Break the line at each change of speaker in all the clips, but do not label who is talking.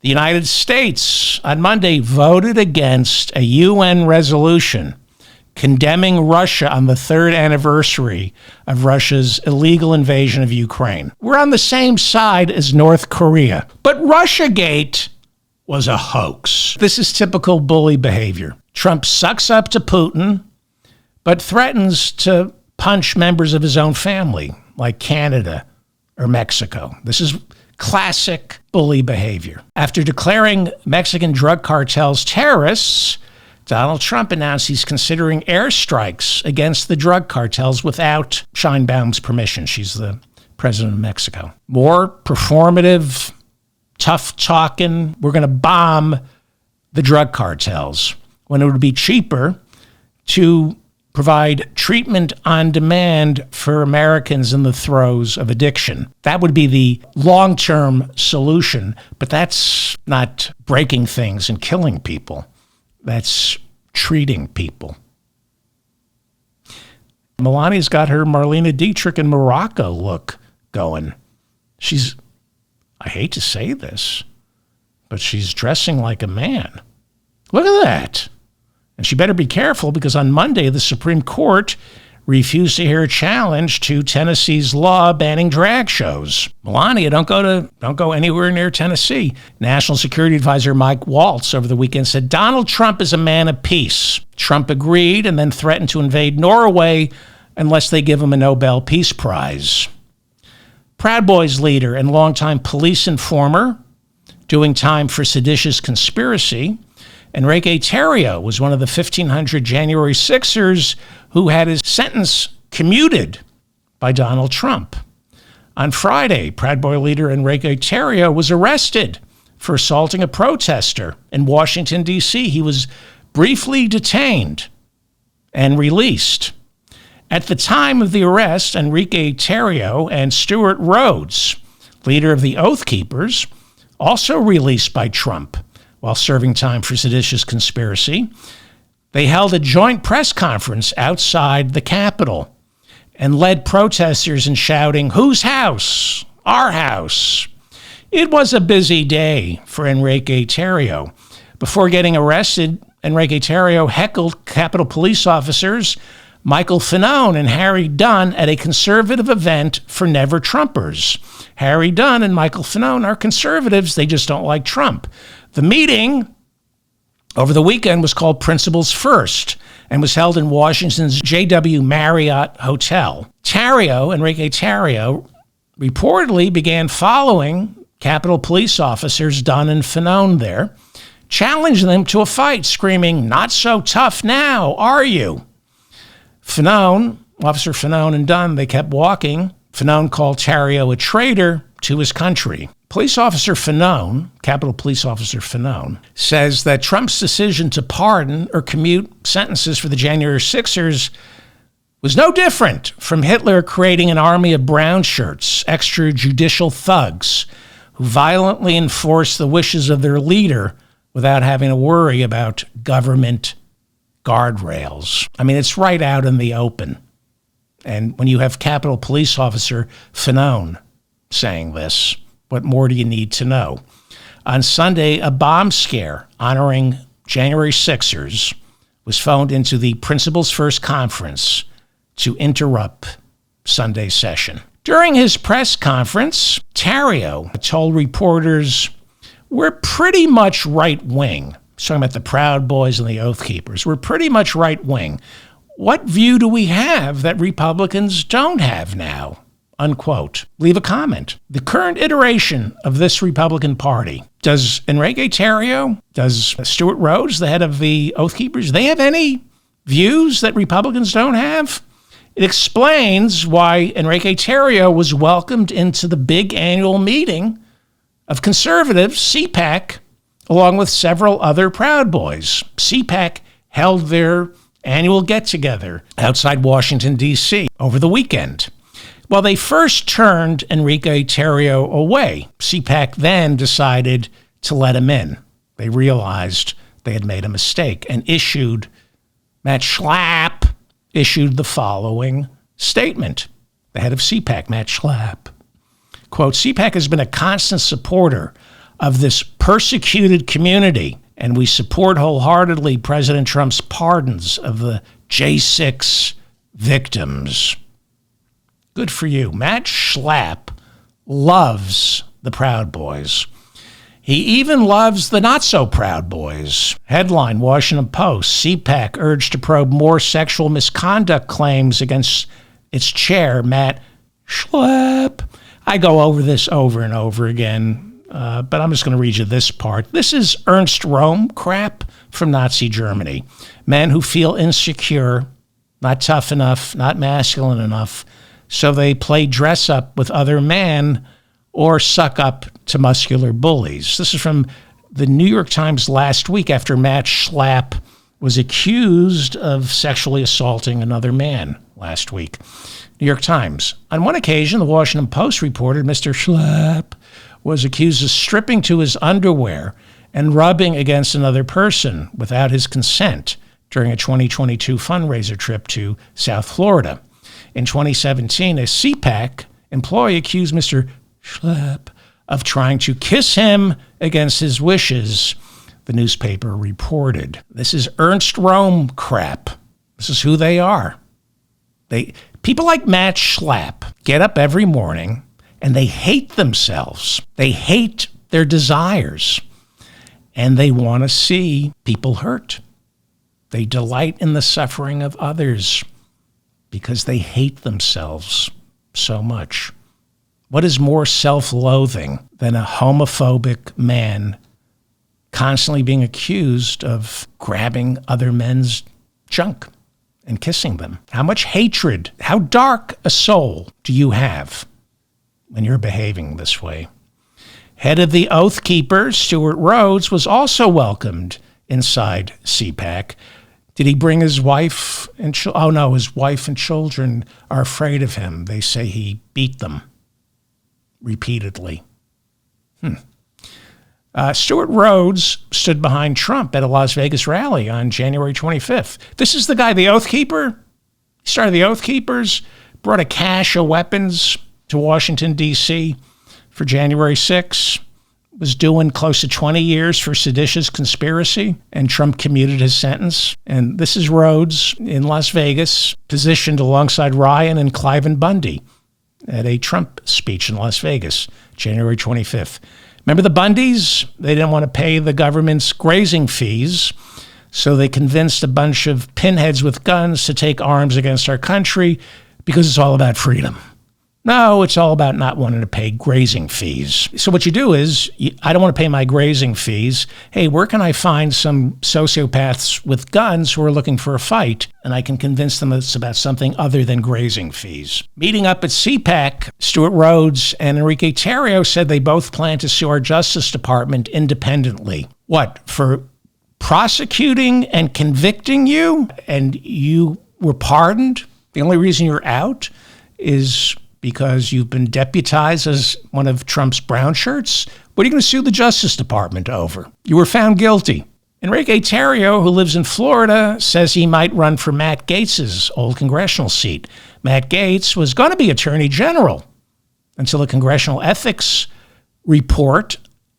The United States on Monday voted against a UN resolution condemning Russia on the third anniversary of Russia's illegal invasion of Ukraine. We're on the same side as North Korea. But Russiagate was a hoax. This is typical bully behavior. Trump sucks up to Putin, but threatens to punch members of his own family, like Canada or Mexico. This is classic bully behavior. After declaring Mexican drug cartels terrorists, Donald Trump announced he's considering airstrikes against the drug cartels without Sheinbaum's permission. She's the president of Mexico. More performative, tough talking. We're going to bomb the drug cartels when it would be cheaper to provide treatment on demand for Americans in the throes of addiction. That would be the long-term solution, but that's not breaking things and killing people. That's treating people. Melania's got her Marlene Dietrich in Morocco look going. She's, I hate to say this, but she's dressing like a man. Look at that. And she better be careful because on Monday, the Supreme Court refused to hear a challenge to Tennessee's law banning drag shows. Melania, don't go anywhere near Tennessee. National Security Advisor Mike Waltz over the weekend said Donald Trump is a man of peace. Trump agreed and then threatened to invade Norway unless they give him a Nobel Peace Prize. Proud Boys leader and longtime police informer, doing time for seditious conspiracy, Enrique Tarrio was one of the 1,500 January 6ers who had his sentence commuted by Donald Trump. On Friday, Proud Boy leader Enrique Tarrio was arrested for assaulting a protester in Washington, D.C. He was briefly detained and released. At the time of the arrest, Enrique Tarrio and Stewart Rhodes, leader of the Oath Keepers, also released by Trump while serving time for seditious conspiracy, they held a joint press conference outside the Capitol and led protesters in shouting, "Whose house? Our house." It was a busy day for Enrique Tarrio. Before getting arrested, Enrique Tarrio heckled Capitol police officers Michael Fanone and Harry Dunn at a conservative event for Never Trumpers. Harry Dunn and Michael Fanone are conservatives. They just don't like Trump. The meeting over the weekend was called Principles First and was held in Washington's JW Marriott Hotel. Enrique Tarrio, reportedly began following Capitol police officers Dunn and Fanone there, challenging them to a fight, screaming, "Not so tough now, are you?" Officer Fanone and Dunn, they kept walking. Fanone called Tarrio a traitor to his country. Police Officer Fanone, Capitol Police Officer Fanone, says that Trump's decision to pardon or commute sentences for the January 6ers was no different from Hitler creating an army of brown shirts, extrajudicial thugs, who violently enforce the wishes of their leader without having to worry about government guardrails. I mean, it's right out in the open. And when you have Capitol Police Officer Fanone saying this, what more do you need to know? On Sunday, a bomb scare honoring January 6ers was phoned into the Principles First conference to interrupt Sunday's session. During his press conference, Tarrio told reporters, "We're pretty much right-wing." He's talking about the Proud Boys and the Oath Keepers. "We're pretty much right-wing. What view do we have that Republicans don't have now?" Unquote. Leave a comment. The current iteration of this Republican Party, does Enrique Tarrio, does Stewart Rhodes, the head of the Oath Keepers, they have any views that Republicans don't have? It explains why Enrique Tarrio was welcomed into the big annual meeting of conservatives, CPAC, along with several other Proud Boys. CPAC held their annual get-together outside Washington, D.C. over the weekend. Well, they first turned Enrique Tarrio away. CPAC then decided to let him in. They realized they had made a mistake and Matt Schlapp issued the following statement. The head of CPAC, Matt Schlapp, quote, "CPAC has been a constant supporter of this persecuted community. And we support wholeheartedly President Trump's pardons of the J6 victims. Good for you. Matt Schlapp loves the Proud Boys. He even loves the not-so-Proud Boys. Headline, Washington Post, CPAC urged to probe more sexual misconduct claims against its chair, Matt Schlapp. I go over this over and over again, but I'm just going to read you this part. This is Ernst Röhm crap from Nazi Germany. Men who feel insecure, not tough enough, not masculine enough, so they play dress-up with other men or suck up to muscular bullies. This is from the New York Times last week after Matt Schlapp was accused of sexually assaulting another man last week. New York Times. On one occasion, the Washington Post reported Mr. Schlapp was accused of stripping to his underwear and rubbing against another person without his consent during a 2022 fundraiser trip to South Florida. In 2017, a CPAC employee accused Mr. Schlapp of trying to kiss him against his wishes, the newspaper reported. This is Ernst Röhm crap. This is who they are. People like Matt Schlapp get up every morning and they hate themselves. They hate their desires. And they want to see people hurt. They delight in the suffering of others because they hate themselves so much. What is more self-loathing than a homophobic man constantly being accused of grabbing other men's junk and kissing them? How much hatred, how dark a soul do you have when you're behaving this way? Head of the Oath Keepers, Stewart Rhodes, was also welcomed inside CPAC. Did he bring his wife and children? Oh, no, his wife and children are afraid of him. They say he beat them repeatedly. Stewart Rhodes stood behind Trump at a Las Vegas rally on January 25th. This is the guy, the Oath Keeper. He started the Oath Keepers, brought a cache of weapons to Washington, D.C. for January 6th, was doing close to 20 years for seditious conspiracy, and Trump commuted his sentence. And this is Rhodes in Las Vegas, positioned alongside Ryan and Cliven Bundy at a Trump speech in Las Vegas, January 25th. Remember the Bundys? They didn't want to pay the government's grazing fees, so they convinced a bunch of pinheads with guns to take arms against our country because it's all about freedom. No, it's all about not wanting to pay grazing fees. So what you do is, I don't want to pay my grazing fees. Hey, where can I find some sociopaths with guns who are looking for a fight? And I can convince them it's about something other than grazing fees. Meeting up at CPAC, Stewart Rhodes and Enrique Tarrio said they both plan to sue our Justice Department independently. What, for prosecuting and convicting you? And you were pardoned? The only reason you're out is because you've been deputized as one of Trump's brown shirts? What are you going to sue the Justice Department over? You were found guilty. Enrique Tarrio, who lives in Florida, says he might run for Matt Gaetz's old congressional seat. Matt Gaetz was going to be Attorney General until a congressional ethics report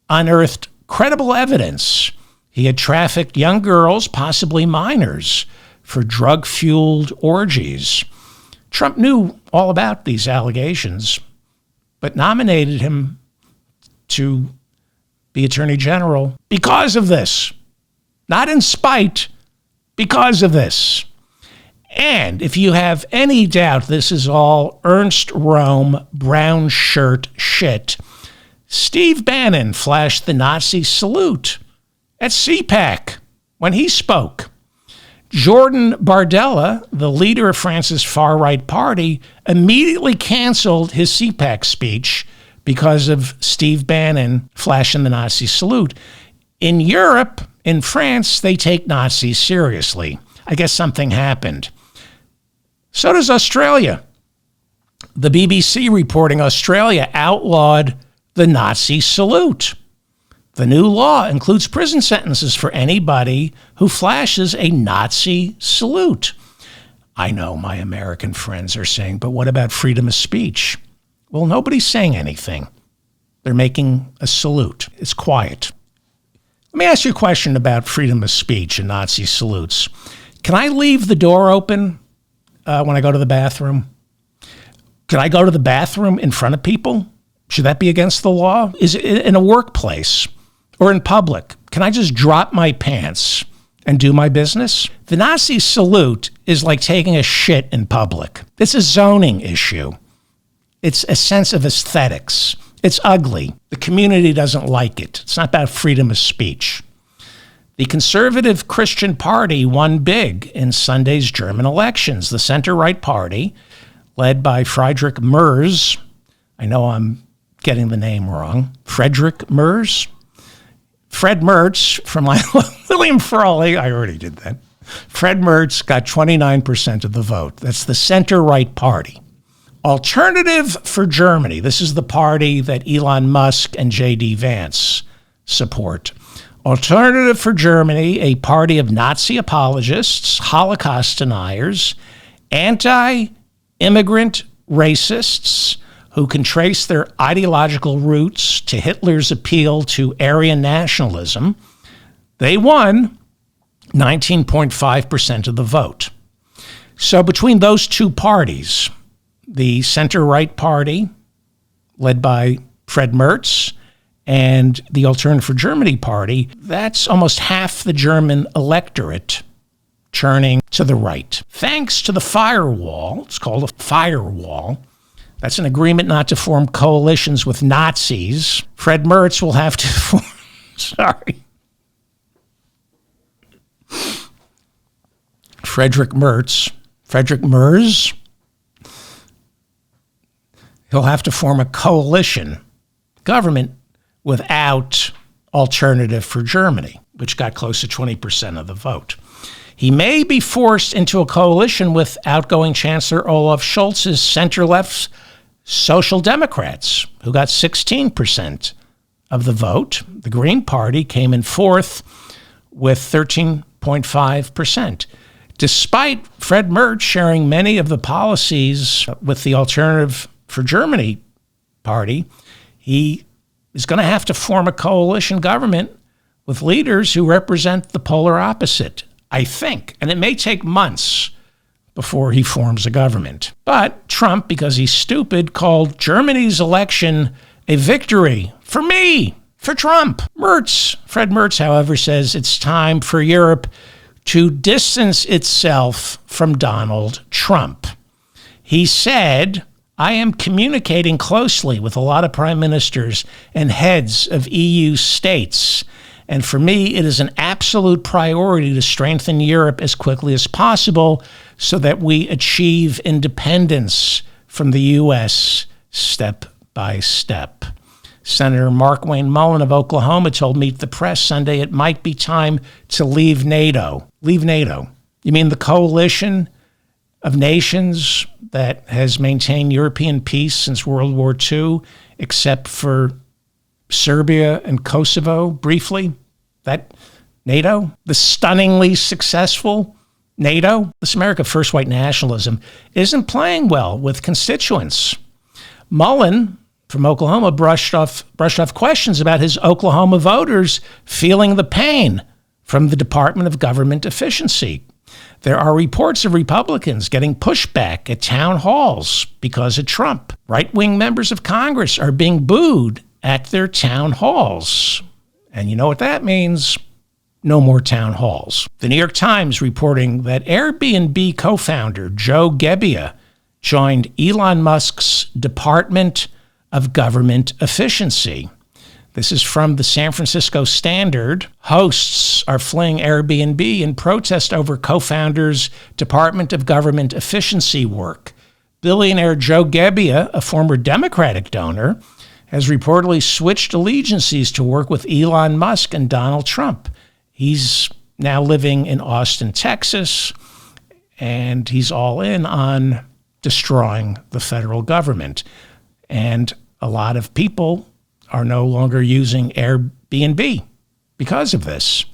unearthed credible evidence he had trafficked young girls, possibly minors, for drug-fueled orgies. Trump knew all about these allegations, but nominated him to be Attorney General because of this. Not in spite, because of this. And if you have any doubt this is all Ernst Röhm brown shirt shit, Steve Bannon flashed the Nazi salute at CPAC when he spoke. Jordan Bardella, the leader of France's far-right party, immediately canceled his CPAC speech because of Steve Bannon flashing the Nazi salute. In Europe, in France, they take Nazis seriously. I guess something happened. So does Australia. The BBC reporting Australia outlawed the Nazi salute. The new law includes prison sentences for anybody who flashes a Nazi salute. I know my American friends are saying, but what about freedom of speech? Well, nobody's saying anything. They're making a salute. It's quiet. Let me ask you a question about freedom of speech and Nazi salutes. Can I leave the door open when I go to the bathroom? Can I go to the bathroom in front of people? Should that be against the law? Is it in a workplace or in public? Can I just drop my pants and do my business? The Nazi salute is like taking a shit in public. It's a zoning issue. It's a sense of aesthetics. It's ugly. The community doesn't like it. It's not about freedom of speech. The conservative Christian party won big in Sunday's German elections. The center-right party, led by Friedrich Merz, I know I'm getting the name wrong, Friedrich Merz? Fred Merz from William Frawley, I already did that. Fred Merz got 29% of the vote. That's the center-right party. Alternative for Germany. This is the party that Elon Musk and J.D. Vance support. Alternative for Germany, a party of Nazi apologists, Holocaust deniers, anti-immigrant racists who can trace their ideological roots to Hitler's appeal to Aryan nationalism. They won 19.5% of the vote. So between those two parties, the center-right party, led by Fred Merz, and the Alternative for Germany party, that's almost half the German electorate churning to the right. Thanks to the firewall, it's called a firewall, that's an agreement not to form coalitions with Nazis. Fred Merz will have to form, Friedrich Merz, he'll have to form a coalition government without Alternative for Germany, which got close to 20% of the vote. He may be forced into a coalition with outgoing Chancellor Olaf Scholz's center-left Social Democrats, who got 16% of the vote. The Green Party came in fourth with 13.5%. Despite Fred Merz sharing many of the policies with the Alternative for Germany party, he is going to have to form a coalition government with leaders who represent the polar opposite, I think. And it may take months before he forms a government. But Trump, because he's stupid, called Germany's election a victory for me, for Trump. Fred Merz, however, says it's time for Europe to distance itself from Donald Trump. He said, I am communicating closely with a lot of prime ministers and heads of EU states. And for me, it is an absolute priority to strengthen Europe as quickly as possible so that we achieve independence from the U.S. step by step. Senator Mark Wayne Mullen of Oklahoma told Meet the Press Sunday it might be time to leave NATO. Leave NATO. You mean the coalition of nations that has maintained European peace since World War II, except for Serbia and Kosovo, briefly? That NATO? The stunningly successful NATO? This America First white nationalism isn't playing well with constituents. Mullen from Oklahoma brushed off questions about his Oklahoma voters feeling the pain from the Department of Government Efficiency. There are reports of Republicans getting pushback at town halls because of Trump. Right-wing members of Congress are being booed at their town halls. And you know what that means? No more town halls. The New York Times reporting that Airbnb co-founder Joe Gebbia joined Elon Musk's Department of Government Efficiency. This is from the San Francisco Standard. Hosts are fleeing Airbnb in protest over co-founder's Department of Government Efficiency work. Billionaire Joe Gebbia, a former Democratic donor, has reportedly switched allegiances to work with Elon Musk and Donald Trump. He's now living in Austin, Texas, and he's all in on destroying the federal government. And a lot of people are no longer using Airbnb because of this.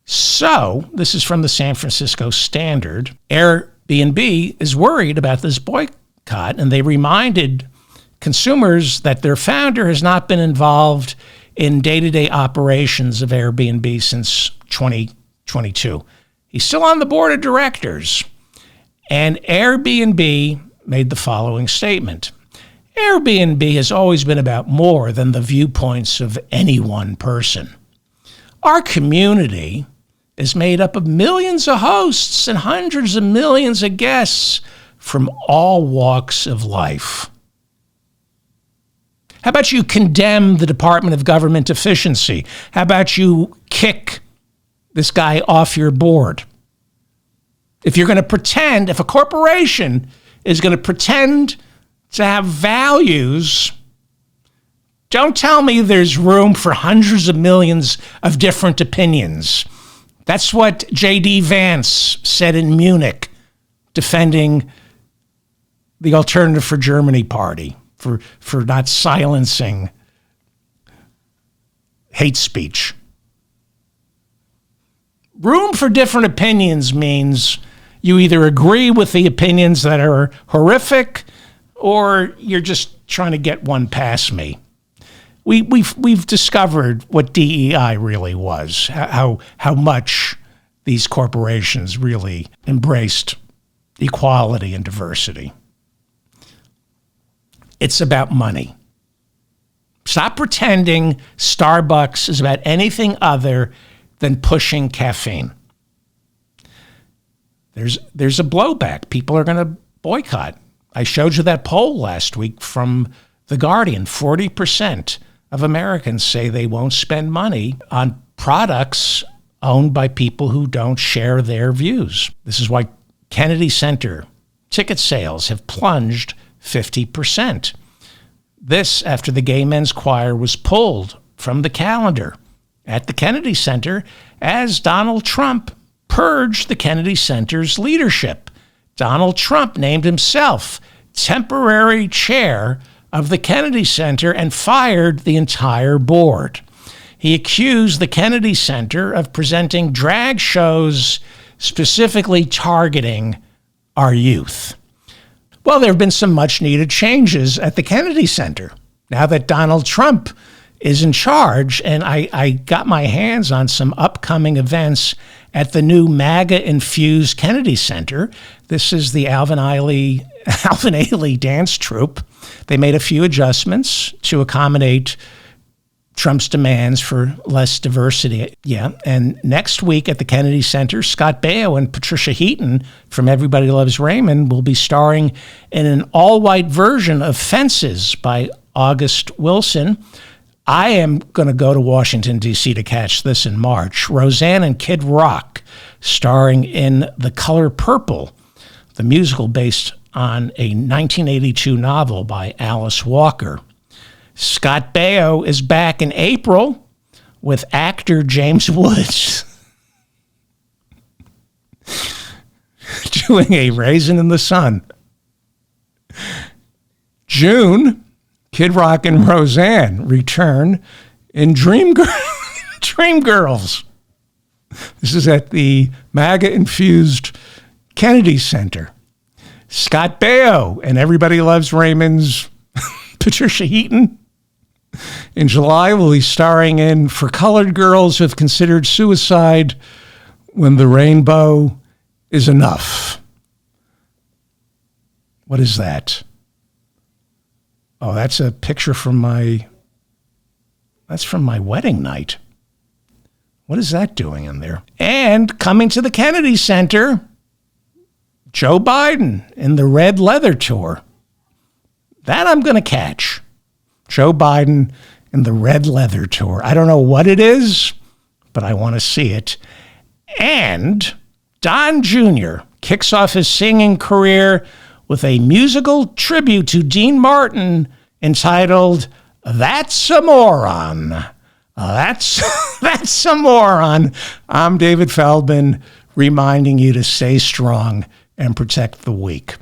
So, this is from the San Francisco Standard. Airbnb is worried about this boycott, and they reminded consumers that their founder has not been involved in day-to-day operations of Airbnb since 2022. He's still on the board of directors. And Airbnb made the following statement. Airbnb has always been about more than the viewpoints of any one person. Our community is made up of millions of hosts and hundreds of millions of guests from all walks of life. How about you condemn the Department of Government Efficiency? How about you kick this guy off your board? If you're going to pretend, if a corporation is going to pretend to have values, don't tell me there's room for hundreds of millions of different opinions. That's what J.D. Vance said in Munich, defending the Alternative for Germany party for not silencing hate speech. Room for different opinions means you either agree with the opinions that are horrific or you're just trying to get one past me. We've discovered what DEI really was, how much these corporations really embraced equality and diversity. It's about money. Stop pretending Starbucks is about anything other than pushing caffeine. There's a blowback. People are going to boycott. I showed you that poll last week from The Guardian. 40% of Americans say they won't spend money on products owned by people who don't share their views. This is why Kennedy Center ticket sales have plunged 50%. This after the Gay Men's Choir was pulled from the calendar at the Kennedy Center as Donald Trump purged the Kennedy Center's leadership. Donald Trump named himself temporary chair of the Kennedy Center and fired the entire board. He accused the Kennedy Center of presenting drag shows specifically targeting our youth. Well, there have been some much-needed changes at the Kennedy Center now that Donald Trump is in charge, and I got my hands on some upcoming events at the new MAGA infused Kennedy Center. This is the Alvin Ailey dance troupe. They made a few adjustments to accommodate Trump's demands for less diversity. Yeah, and next week at the Kennedy Center, Scott Baio and Patricia Heaton from Everybody Loves Raymond will be starring in an all-white version of Fences by August Wilson. I am going to go to Washington, D.C. to catch this in March. Roseanne and Kid Rock starring in The Color Purple, the musical based on a 1982 novel by Alice Walker. Scott Baio is back in April with actor James Woods doing a Raisin in the Sun. June, Kid Rock and Roseanne return in Dreamgirls. This is at the MAGA-infused Kennedy Center. Scott Baio and Everybody Loves Raymond's Patricia Heaton in July will be starring in For Colored Girls Who Have Considered Suicide When the Rainbow is Enough. What is that? Oh, that's a picture from my wedding night. What is that doing in there? And coming to the Kennedy Center, Joe Biden in the Red Leather Tour. That I'm going to catch. Joe Biden in the Red Leather Tour. I don't know what it is, but I want to see it. And Don Jr. kicks off his singing career with a musical tribute to Dean Martin entitled That's a Moron. That's a moron. I'm David Feldman, reminding you to stay strong and protect the weak.